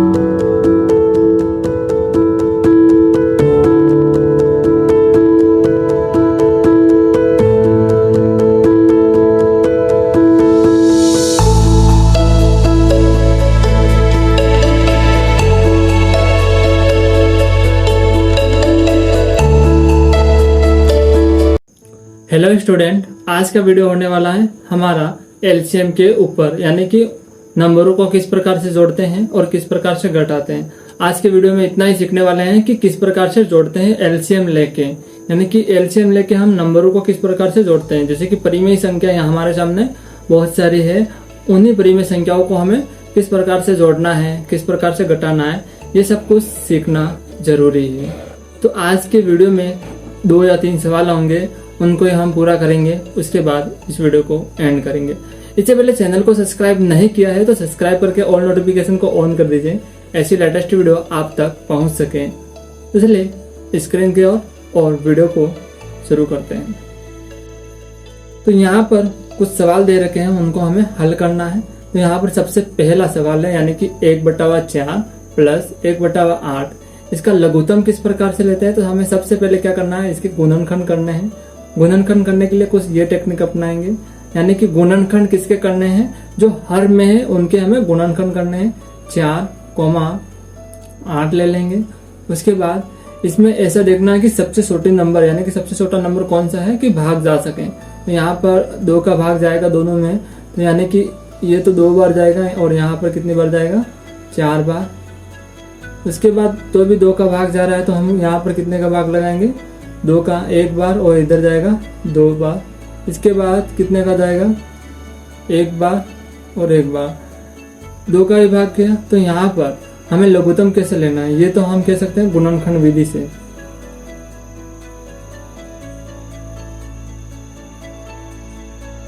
Hello student, आज का video होने वाला है हमारा एलसीएम के ऊपर, यानी कि नंबरों को किस प्रकार से जोड़ते हैं और किस प्रकार से घटाते हैं। आज के वीडियो में इतना ही सीखने वाले हैं कि किस प्रकार से जोड़ते हैं एलसीएम लेके, यानी कि एलसीएम लेके हम नंबरों को किस प्रकार से जोड़ते हैं। जैसे कि परिमेय संख्या यहाँ हमारे सामने बहुत सारी है, उन्हीं परिमेय संख्याओं को हमें किस प्रकार से जोड़ना है, किस प्रकार से घटाना है, ये सब कुछ सीखना जरूरी है। तो आज के वीडियो में 2 या 3 सवाल होंगे, उनको ही हम पूरा करेंगे, उसके बाद इस वीडियो को एंड करेंगे। इससे पहले चैनल को सब्सक्राइब नहीं किया है तो सब्सक्राइब करके ऑल नोटिफिकेशन को ऑन कर दीजिए, ऐसी लेटेस्ट वीडियो आप तक पहुंच सके। तो चलिए स्क्रीन की ओर और वीडियो को शुरू करते हैं। तो यहाँ पर कुछ सवाल दे रखे हैं, उनको हमें हल करना है। तो यहाँ पर सबसे पहला सवाल है, यानी कि 1/4 प्लस 1/8, इसका लघुत्तम किस प्रकार से लेते हैं। तो हमें सबसे पहले क्या करना है, इसके गुणनखंड करने हैं। गुणनखंड करने के लिए कुछ ये टेक्निक अपनाएंगे, यानी कि गुणनखंड किसके करने हैं, जो हर में है उनके हमें गुणनखंड करने हैं। 4,8 ले लेंगे। उसके बाद इसमें ऐसा देखना है कि सबसे छोटे नंबर, यानी कि सबसे छोटा नंबर कौन सा है कि भाग जा सके। तो यहाँ पर 2 का भाग जाएगा दोनों में, तो यानी कि ये तो 2 बार जाएगा और यहाँ पर कितनी बार जाएगा, 4 बार। उसके बाद तो भी 2 का भाग जा रहा है, तो हम यहाँ पर कितने का भाग लगाएंगे, 2 का 1 बार, और इधर जाएगा 2 बार। इसके बाद कितने का जाएगा, 1 बार और 1 बार। 2 का ही भाग किया। तो यहाँ पर हमें लघुत्तम कैसे लेना है, ये तो हम कह सकते हैं गुणनखंड विधि से।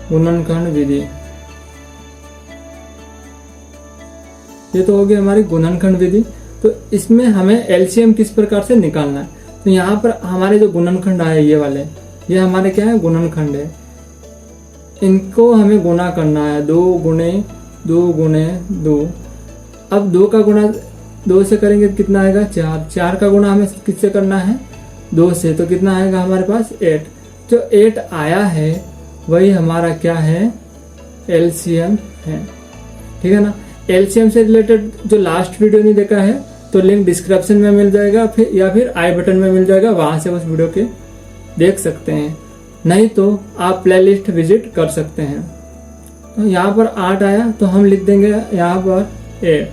गुणनखंड विधि, ये तो हो गई हमारी गुणनखंड विधि। तो इसमें हमें एलसीएम किस प्रकार से निकालना है। तो यहाँ पर हमारे जो गुणनखंड आए ये वाले, ये हमारे क्या है, गुणनखंड है। इनको हमें गुणा करना है, 2 गुणे 2। अब 2 का गुणा 2 से करेंगे तो कितना आएगा, 4। 4 का गुणा हमें किससे करना है, 2 से, तो कितना आएगा हमारे पास, 8। जो 8 आया है वही हमारा क्या है, एलसीएम है। ठीक है ना। एलसीएम से रिलेटेड जो लास्ट वीडियो नहीं देखा है तो लिंक डिस्क्रिप्शन में मिल जाएगा, फिर आई बटन में मिल जाएगा, वहां से उस वीडियो के देख सकते हैं। नहीं तो आप प्लेलिस्ट विजिट कर सकते हैं। तो यहाँ पर 8 आया तो हम लिख देंगे यहाँ पर 8,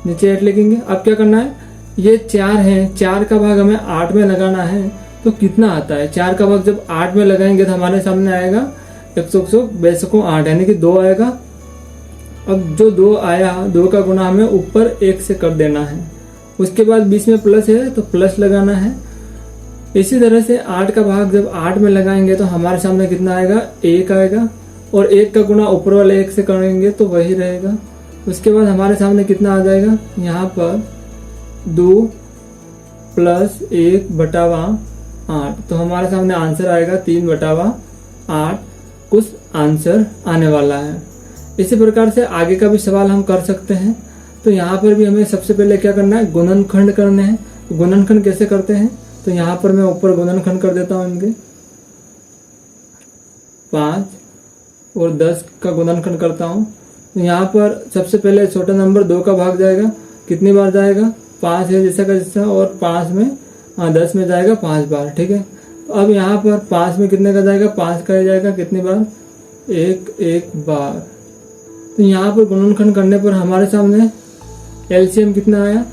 नीचे 8 लिखेंगे। अब क्या करना है, ये 4 है, 4 का भाग हमें 8 में लगाना है। तो कितना आता है, 4 का भाग जब 8 में लगाएंगे तो हमारे सामने आएगा 100 यानी कि 2 आएगा। अब जो 2 आया, 2 का गुणा हमें ऊपर 1 से कर देना है। उसके बाद बीच में प्लस है तो प्लस लगाना है। इसी तरह से 8 का भाग जब 8 में लगाएंगे तो हमारे सामने कितना आएगा, 1 आएगा, और 1 का गुणा ऊपर वाले 1 से करेंगे तो वही रहेगा। उसके बाद हमारे सामने कितना आ जाएगा, यहाँ पर 2 प्लस 1/8, तो हमारे सामने आंसर आएगा 3/8, कुछ आंसर आने वाला है। इसी प्रकार से आगे का भी सवाल हम कर सकते हैं। तो यहाँ पर भी हमें सबसे पहले क्या करना है, गुणनखंड करने हैं। गुणनखंड कैसे करते हैं, तो यहाँ पर मैं ऊपर गुणनखंड कर देता हूँ इनके, 5 और 10 का गुणनखंड करता हूँ। तो यहाँ पर सबसे पहले छोटा नंबर 2 का भाग जाएगा, कितनी बार जाएगा, 5 है जैसा का जैसा, और 5 में 10 में जाएगा 5 बार। ठीक है। तो अब यहाँ पर 5 में कितने का जाएगा, 5 का ही जाएगा, कितनी बार, 1 बार। तो यहाँ पर गुणनखंड करने पर हमारे सामने एलसीएम कितना आया,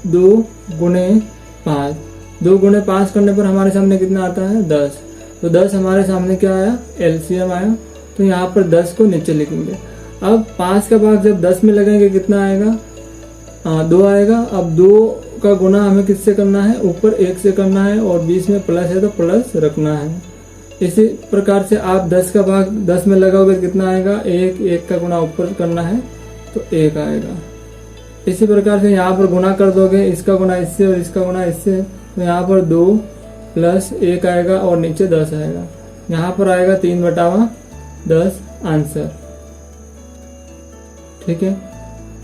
2 गुणे 5। 2 गुणे 5 करने पर हमारे सामने कितना आता है, 10। तो 10 हमारे सामने क्या आया, एलसीएम आया। तो यहाँ पर 10 को नीचे लिखेंगे। अब 5 का भाग जब 10 में लगेंगे कितना आएगा, 2 आएगा। अब 2 का गुणा हमें किससे करना है, ऊपर 1 से करना है, और बीच में प्लस है तो प्लस रखना है। इसी प्रकार से आप 10 का भाग 10 में लगाओगे कितना आएगा, 1 का गुणा ऊपर करना है तो 1 आएगा। इसी प्रकार से यहाँ पर गुणा कर दोगे, इसका गुणा इससे और इसका गुणा इससे, तो यहाँ पर 2 प्लस 1 आएगा और नीचे 10 आएगा। यहाँ पर आएगा 3/10 आंसर। ठीक है।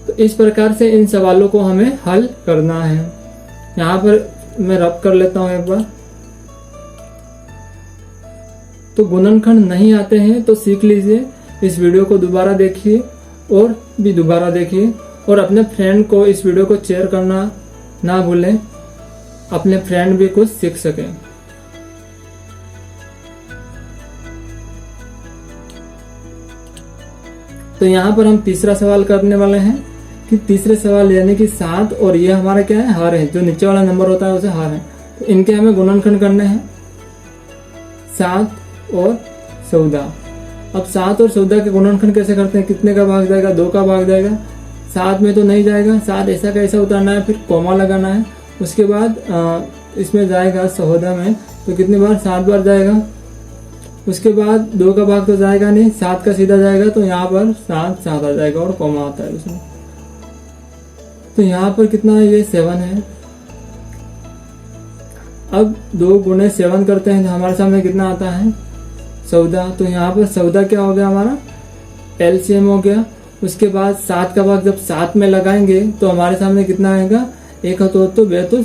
तो इस प्रकार से इन सवालों को हमें हल करना है। यहाँ पर मैं रब कर लेता हूँ एक बार। तो गुणनखंड नहीं आते हैं तो सीख लीजिए, इस वीडियो को दोबारा देखिए और भी दोबारा देखिए, और अपने फ्रेंड को इस वीडियो को शेयर करना ना भूलें, अपने फ्रेंड भी कुछ सीख सकें। तो यहाँ पर हम तीसरा सवाल करने वाले हैं कि तीसरे सवाल यानी कि 7 और ये हमारा क्या है, हर है, जो नीचे वाला नंबर होता है उसे हर है। तो इनके हमें गुणनखंड करने हैं, 7 और 14। अब 7 और 14 के गुणनखंड कैसे करते हैं, कितने का भाग जाएगा, 2 का भाग जाएगा। 7 में तो नहीं जाएगा, 7 ऐसा का ऐसा उतारना है, फिर कॉमा लगाना है। उसके बाद इसमें जाएगा 14 में, तो कितनी बार, 7 बार जाएगा। उसके बाद 2 का भाग तो जाएगा नहीं, 7 का सीधा जाएगा, तो यहाँ पर 7 7 आ जाएगा और कॉमा आता है उसमें। तो यहाँ पर कितना है, ये 7 है। अब 2 गुणे 7 करते हैं तो हमारे सामने कितना आता है, 14। तो यहाँ पर 14 क्या हो गया, हमारा एलसीएम हो गया। उसके बाद 7 का भाग जब 7 में लगाएंगे तो हमारे सामने कितना आएगा, 1 तो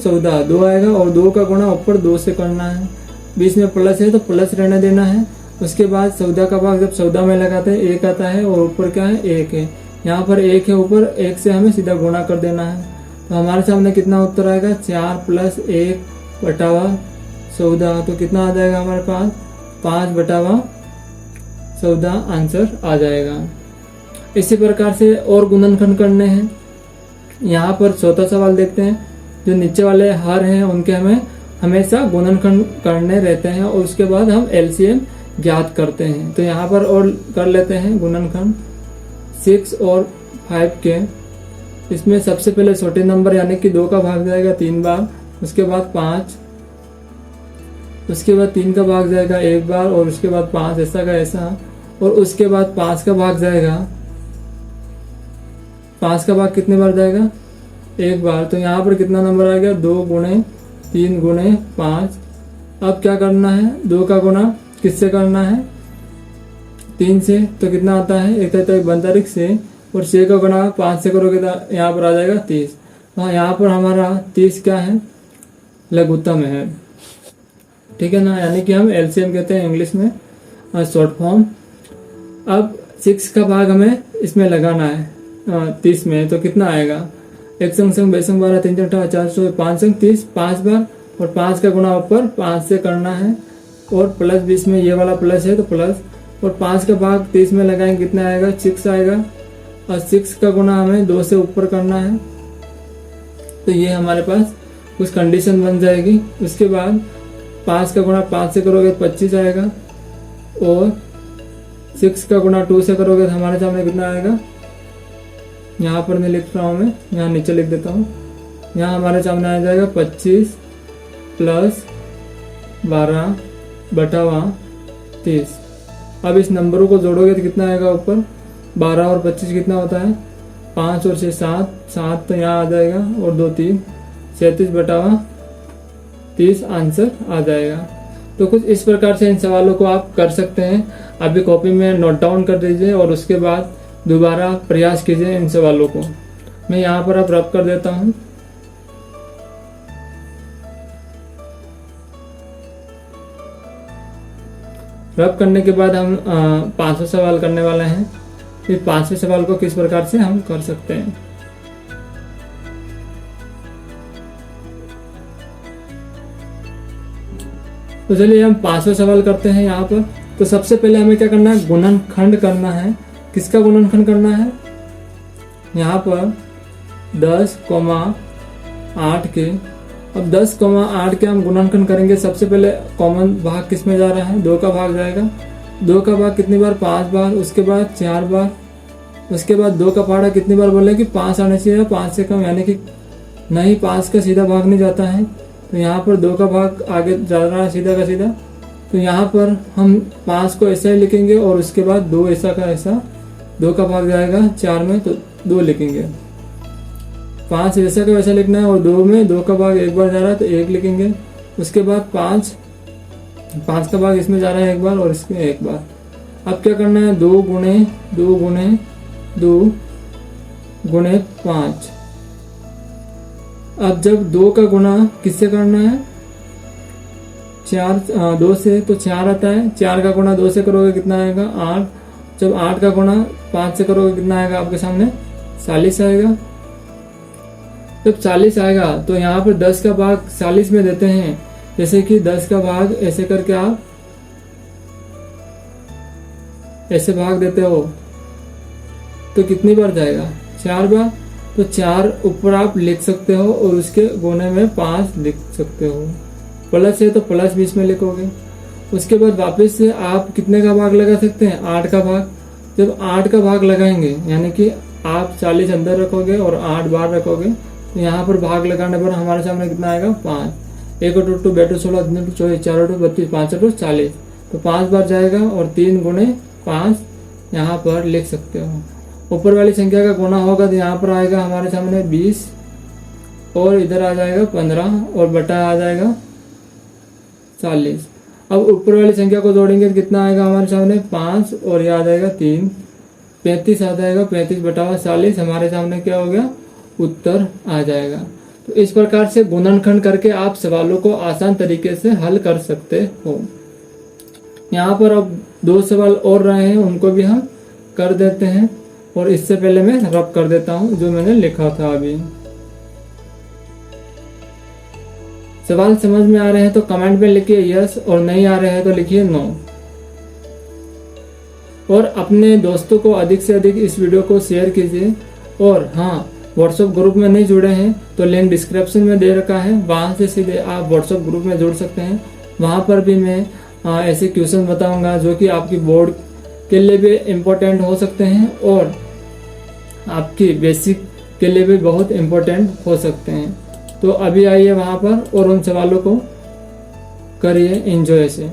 14, 2 आएगा, और 2 का गुणा ऊपर 2 से करना है। बीच में प्लस है तो प्लस रहने देना है। उसके बाद 14 का भाग जब 14 में लगाते हैं 1 आता है, और ऊपर क्या है, 1 है। यहाँ पर 1 है, ऊपर 1 से हमें सीधा गुणा कर देना है। तो हमारे सामने कितना उत्तर आएगा, 4 + 1 बटावा 14। तो कितना आ जाएगा हमारे पास, 5 बटावा 14 आंसर आ जाएगा। इसी प्रकार से और गुणनखंड करने हैं। यहाँ पर चौथा सवाल देखते हैं। जो नीचे वाले हर हैं उनके हमें हमेशा गुणनखंड करने रहते हैं, और उसके बाद हम एलसीएम ज्ञात करते हैं। तो यहाँ पर और कर लेते हैं गुणनखंड 6 और 5 के। इसमें सबसे पहले छोटे नंबर यानी कि 2 का भाग जाएगा 3 बार, उसके बाद 5, उसके बाद 3 का भाग जाएगा 1 बार, और उसके बाद 5 ऐसा का ऐसा, और उसके बाद 5 का भाग जाएगा, 5 का भाग कितने बार जाएगा, 1 बार। तो यहाँ पर कितना नंबर आ गया, 2 गुणे 3 गुणे 5। अब क्या करना है, 2 का गुणा किससे करना है, 3 से। तो कितना आता है, 1 बंतरिक से, और 6 का गुणा 5 से करोगे तो यहाँ पर आ जाएगा 30। हाँ, यहाँ पर हमारा 30 क्या है, लघुत्तम है, ठीक है ना, यानी कि हम एलसीएम कहते हैं इंग्लिश में, शॉर्ट फॉर्म। अब 6 का भाग हमें इसमें लगाना है 30 में, तो कितना आएगा, 1 संग संग 2 संग 12 3 4 4 5 संग 30, 5 बार, और 5 का गुणा ऊपर 5 से करना है, और प्लस बीच में ये वाला प्लस है तो प्लस, और 5 का भाग 30 में लगाएंगे कितना आएगा, 6 आएगा, और 6 का गुणा हमें 2 से ऊपर करना है। तो ये हमारे पास कुछ कंडीशन बन जाएगी। उसके बाद 5 का गुणा 5 से करोगे तो 25 आएगा, और 6 का गुणा 2 से करोगे तो हमारे सामने कितना आएगा, यहाँ पर मैं लिख रहा हूँ, मैं यहाँ नीचे लिख देता हूँ। यहाँ हमारे सामने आ जाएगा 25 + 12 बटावा 30। अब इस नंबरों को जोड़ोगे तो कितना आएगा, ऊपर 12 और 25 कितना होता है, 5 और 6 7, 7 तो यहाँ आ जाएगा, और 2 3, 37 बटावा 30 आंसर आ जाएगा। तो कुछ इस प्रकार से इन सवालों को आप कर सकते हैं। अभी कॉपी में नोट डाउन कर दीजिए, और उसके बाद दोबारा प्रयास कीजिए इन सवालों को। मैं यहाँ पर अब रब कर देता हूँ। रब करने के बाद हम 5वां सवाल करने वाले हैं। फिर 5वें सवाल को किस प्रकार से हम कर सकते हैं। तो चलिए हम 5वां सवाल करते हैं यहाँ पर। तो सबसे पहले हमें क्या करना है, गुणनखंड करना है। किसका गुणनखंड करना है, यहाँ पर 10,8 के। अब 10,8 के हम गुणनखंड करेंगे। सबसे पहले कॉमन भाग किस में जा रहा है, 2 का भाग जाएगा। 2 का भाग कितनी बार, 5 बार। उसके बाद 4 बार। उसके बाद 2 का पहाड़ा कितनी बार बोले कि 5 आने चाहिए, 5 से कम, यानी कि नहीं 5 का सीधा भाग नहीं जाता है। तो यहाँ पर 2 का भाग आगे जा रहा है सीधा का सीधा। तो यहाँ पर हम 5 को ऐसा ही लिखेंगे, और उसके बाद 2 ऐसा का ऐसा, 2 का भाग जाएगा 4 में तो 2 लिखेंगे। 5 ऐसा का वैसा लिखना है, और 2 में 2 का भाग एक बार जा रहा है तो 1 लिखेंगे। उसके बाद 5 का भाग इसमें जा रहा है एक बार, और इसमें एक बार। अब क्या करना है, 2 गुणे 2 गुणे 2 गुणे 5। अब जब 2 का गुणा किससे करना है, 2 से, तो 4 आता है। 4 का गुणा 2 से करोगे कितना आएगा, 8। जब 8 का गुणा 5 से करोगे कितना आएगा आपके सामने, 40 आएगा। जब 40 आएगा तो यहाँ पर 10 का भाग 40 में देते हैं। जैसे कि 10 का भाग ऐसे करके आप ऐसे भाग देते हो तो कितनी बार जाएगा, 4 बार। तो 4 ऊपर आप लिख सकते हो और उसके गुणे में 5 लिख सकते हो। प्लस है तो प्लस बीच में लिखोगे। उसके बाद वापस से आप कितने का भाग लगा सकते हैं, 8 का भाग। जब 8 का भाग लगाएंगे यानी कि आप 40 अंदर रखोगे और 8 बाहर रखोगे, तो यहाँ पर भाग लगाने पर हमारे सामने कितना आएगा, 5। 1 और 2 2 16 3 24 4 और 32 5 और 40। तो 5 बार जाएगा और 3 गुणे 5 यहाँ पर लिख सकते हो। ऊपर वाली संख्या का गुणा होगा तो यहाँ पर आएगा हमारे सामने 20 और इधर आ जाएगा 15 और बटा आ जाएगा 40। अब ऊपर वाली संख्या को जोड़ेंगे तो कितना आएगा हमारे सामने, 5 और ये आ जाएगा 3, 35 आ जाएगा। 35 बटा 40 हमारे सामने क्या हो गया, उत्तर आ जाएगा। तो इस प्रकार से गुणनखंड करके आप सवालों को आसान तरीके से हल कर सकते हो। यहाँ पर अब 2 सवाल और रहे हैं, उनको भी हम कर देते हैं। और इससे पहले मैं रब कर देता हूं जो मैंने लिखा था अभी। सवाल समझ में आ रहे हैं तो कमेंट में लिखिए यस, और नहीं आ रहे हैं तो लिखिए नो। और अपने दोस्तों को अधिक से अधिक इस वीडियो को शेयर कीजिए। और हाँ, व्हाट्सएप ग्रुप में नहीं जुड़े हैं तो लिंक डिस्क्रिप्शन में दे रखा है, वहां से सीधे आप व्हाट्सएप ग्रुप में जुड़ सकते हैं। वहां पर भी मैं ऐसे क्वेश्चन बताऊंगा जो कि आपकी बोर्ड के लिए भी इम्पोर्टेंट हो सकते हैं और आपकी बेसिक के लिए भी बहुत इम्पोर्टेंट हो सकते हैं। तो अभी आइए वहां पर और उन सवालों को करिए एंजॉय से।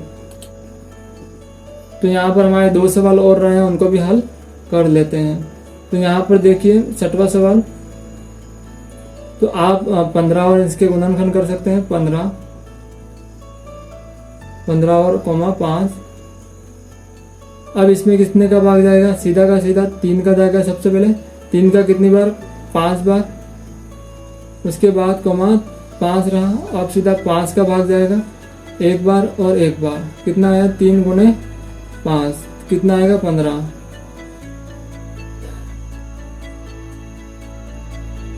तो यहाँ पर हमारे 2 सवाल और रहे हैं, उनको भी हल कर लेते हैं। तो यहाँ पर देखिए 6वां सवाल। तो आप 15 और इसके गुणनखंड कर सकते हैं, 15 और कोमा 5। अब इसमें कितने का भाग जाएगा, सीधा का सीधा 3 का जाएगा। सबसे पहले 3 का कितनी बार, 5 बार। उसके बाद कोमा 5 रहा, अब सीधा 5 का भाग जाएगा 1 बार और 1 बार। कितना आया, 3 गुणे 5 कितना आएगा, 15।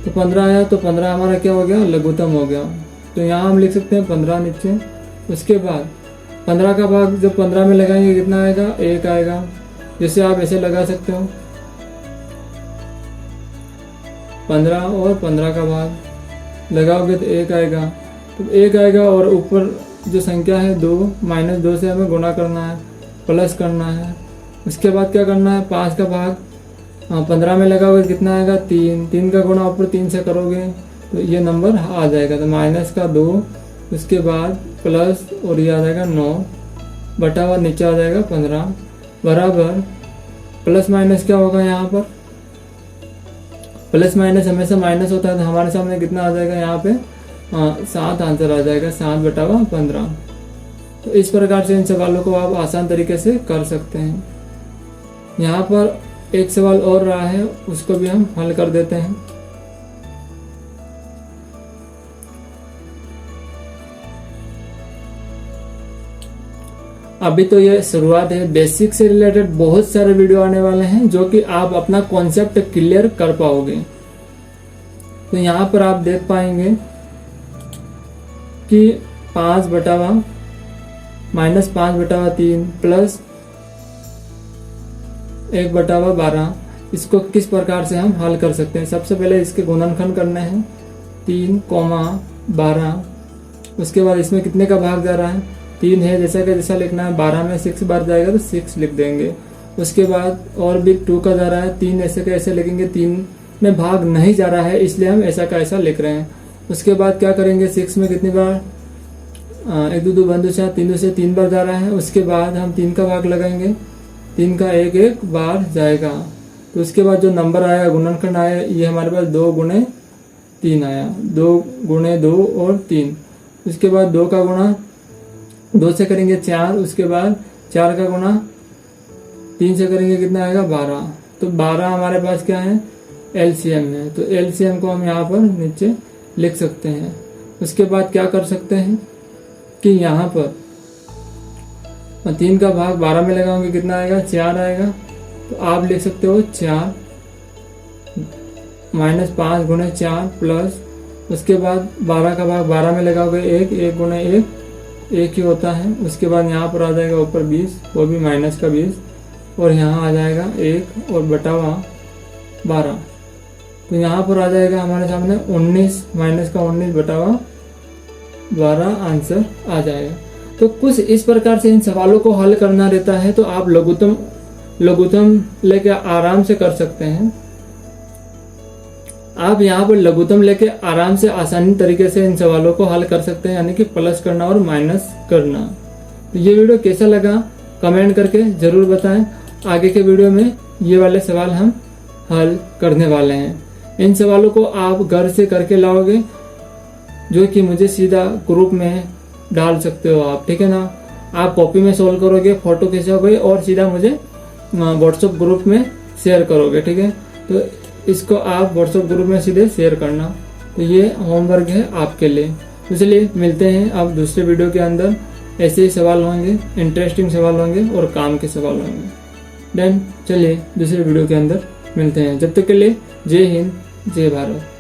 तो 15 आया तो 15 हमारा क्या हो गया, लघुत्तम हो गया। तो यहाँ हम लिख सकते हैं 15 नीचे। उसके बाद 15 का भाग जब 15 में लगाएंगे कितना आएगा, 1 आएगा। जैसे आप ऐसे लगा सकते हो 15 और 15 का भाग लगाओगे तो 1 आएगा। तो 1 आएगा और ऊपर जो संख्या है 2, -2 से हमें गुणा करना है, प्लस करना है। उसके बाद क्या करना है, 5 का भाग 15 में लगाओगे कितना आएगा, 3 का गुणा ऊपर 3 से करोगे तो ये नंबर आ जाएगा। तो -2, उसके बाद प्लस और ये आ जाएगा 9 बटा हुआ नीचे आ जाएगा 15 बराबर प्लस माइनस क्या होगा, यहाँ पर प्लस माइनस हमेशा माइनस होता है। तो हमारे सामने कितना आ जाएगा, यहाँ पे 7 आंसर आ जाएगा, 7 बटा हुआ 15। तो इस प्रकार से इन सवालों को आप आसान तरीके से कर सकते हैं। यहाँ पर एक सवाल और रहा है, उसको भी हम हल कर देते हैं। अभी तो ये शुरुआत है, बेसिक से रिलेटेड बहुत सारे वीडियो आने वाले हैं जो कि आप अपना कॉन्सेप्ट क्लियर कर पाओगे। तो यहाँ पर आप देख पाएंगे कि 5 बटावा -5 बटावा 3 प्लस 1 बटावा 12, इसको किस प्रकार से हम हल कर सकते हैं। सबसे पहले इसके गुणनखंड करने हैं, 3, 12। उसके बाद इसमें कितने का भाग जा रहा है, 3 है, जैसा कि जैसा लिखना है। 12 में 6 बार जाएगा तो 6 लिख देंगे। उसके बाद और भी 2 का जा रहा है, 3 ऐसे का ऐसे लिखेंगे। 3 में भाग नहीं जा रहा है इसलिए हम ऐसा का ऐसा लिख रहे हैं। उसके बाद क्या करेंगे, 6 में कितनी बार, 1 2 2 बंदू 4, 3 से 3 बार जा रहा है। उसके बाद हम 3 का भाग लगाएंगे, 3 का 1 बार जाएगा। तो उसके बाद जो नंबर आया, गुणनखंड आया, ये हमारे पास 2 गुणे 3 आया, 2 गुणे 2 और 3। उसके बाद 2 का गुणा 2 से करेंगे 4, उसके बाद 4 का गुणा 3 से करेंगे कितना आएगा, 12। तो 12 हमारे पास क्या है, LCM है, तो LCM को हम यहाँ पर नीचे लिख सकते हैं। उसके बाद क्या कर सकते हैं कि यहाँ पर 3 का भाग 12 में लगाओगे कितना आएगा, 4 आएगा। तो आप लिख सकते हो 4 माइनस 5 गुणे 4 प्लस, उसके बाद 12 का भाग 12 में लगाओगे 1, 1 गुणे 1 ही होता है। उसके बाद यहाँ पर आ जाएगा ऊपर 20, वो भी माइनस का 20, और यहाँ आ जाएगा 1 और बटावा 12। तो यहाँ पर आ जाएगा हमारे सामने 19 माइनस का 19 बटावा 12 आंसर आ जाएगा। तो कुछ इस प्रकार से इन सवालों को हल करना रहता है। तो आप लघुत्तम लेके आराम से कर सकते हैं। आप यहाँ पर लघुत्तम लेके आराम से आसानी तरीके से इन सवालों को हल कर सकते हैं, यानी कि प्लस करना और माइनस करना। तो ये वीडियो कैसा लगा कमेंट करके जरूर बताएं। आगे के वीडियो में ये वाले सवाल हम हल करने वाले हैं। इन सवालों को आप घर से करके लाओगे, जो कि मुझे सीधा ग्रुप में डाल सकते हो आप, ठीक है ना। आप कॉपी में सोल्व करोगे, फोटो खींचोगे और सीधा मुझे व्हाट्सएप ग्रुप में शेयर करोगे, ठीक है। तो इसको आप व्हाट्सएप ग्रुप में सीधे शेयर करना। तो ये होमवर्क है आपके लिए। इसलिए मिलते हैं अब दूसरे वीडियो के अंदर। ऐसे ही सवाल होंगे, इंटरेस्टिंग सवाल होंगे और काम के सवाल होंगे। देन चलिए दूसरे वीडियो के अंदर मिलते हैं। जब तक के लिए जय हिंद, जय भारत।